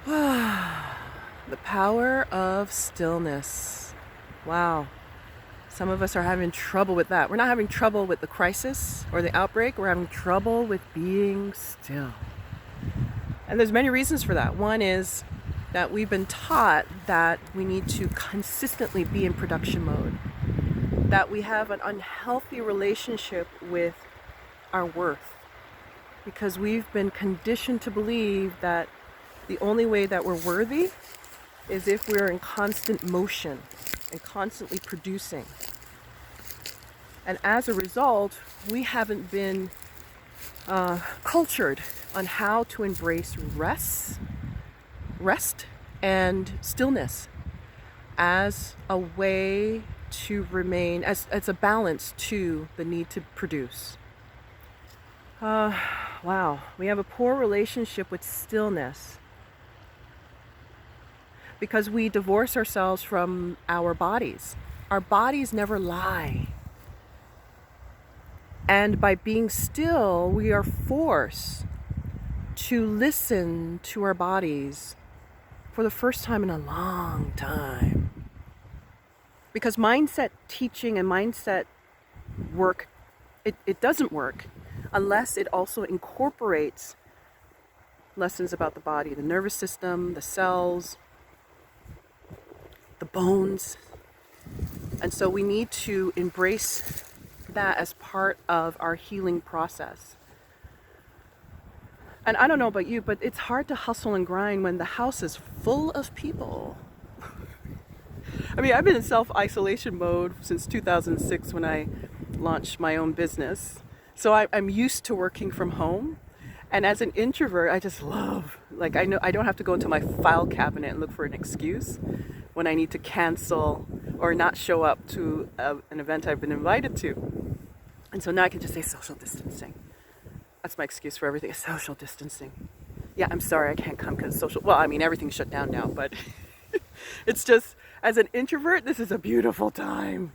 The power of stillness. Wow. Some of us are having trouble with that. We're not having trouble with the crisis or the outbreak. We're having trouble with being still. And there's many reasons for that. One is that we've been taught that we need to consistently be in production mode, that we have an unhealthy relationship with our worth, because we've been conditioned to believe that the only way that we're worthy is if we're in constant motion and constantly producing. And as a result, we haven't been cultured on how to embrace rest and stillness as a way to remain, as a balance to the need to produce. Wow, we have a poor relationship with stillness because we divorce ourselves from our bodies. Our bodies never lie. And by being still, we are forced to listen to our bodies for the first time in a long time. Because mindset teaching and mindset work, it doesn't work unless it also incorporates lessons about the body, the nervous system, the cells, the bones. And so we need to embrace that as part of our healing process. And I don't know about you, but it's hard to hustle and grind when the house is full of people. I mean, I've been in self-isolation mode since 2006 when I launched my own business. So I'm used to working from home. And as an introvert, I just love, like, I know I don't have to go into my file cabinet and look for an excuse when I need to cancel or not show up to an event I've been invited to. And so now I can just say social distancing. That's my excuse for everything, is social distancing. Yeah, I'm sorry I can't come because social, well, I mean, everything's shut down now, but it's just, as an introvert, this is a beautiful time.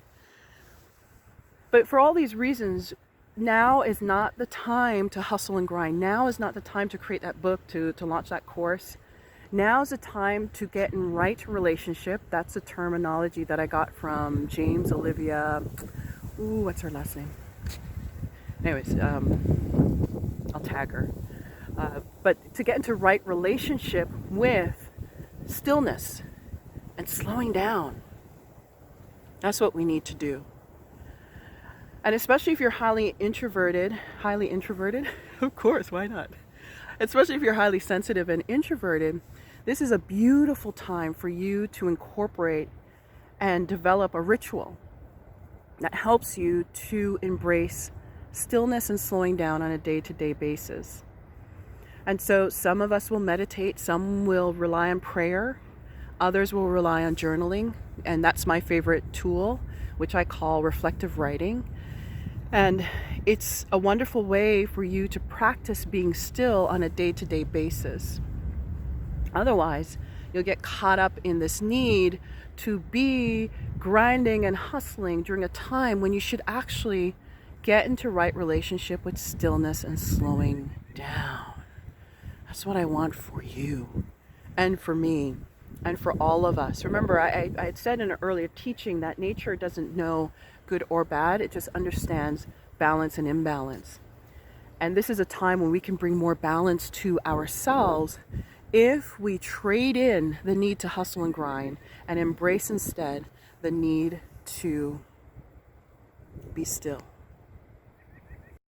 But for all these reasons, now is not the time to hustle and grind. Now is not the time to create that book, to launch that course. Now is the time to get in right relationship. That's a terminology that I got from James-Olivia, what's her last name? Anyways, I'll tag her. But to get into right relationship with stillness and slowing down. That's what we need to do. And especially if you're highly introverted, of course, why not? Especially if you're highly sensitive and introverted, this is a beautiful time for you to incorporate and develop a ritual that helps you to embrace stillness and slowing down on a day-to-day basis. And so some of us will meditate, some will rely on prayer, others will rely on journaling, and that's my favorite tool, which I call reflective writing. And it's a wonderful way for you to practice being still on a day-to-day basis. Otherwise, you'll get caught up in this need to be grinding and hustling during a time when you should actually get into right relationship with stillness and slowing down. That's what I want for you and for me and for all of us. Remember, I had said in an earlier teaching that nature doesn't know good or bad. It just understands balance and imbalance. And this is a time when we can bring more balance to ourselves if we trade in the need to hustle and grind and embrace instead the need to be still.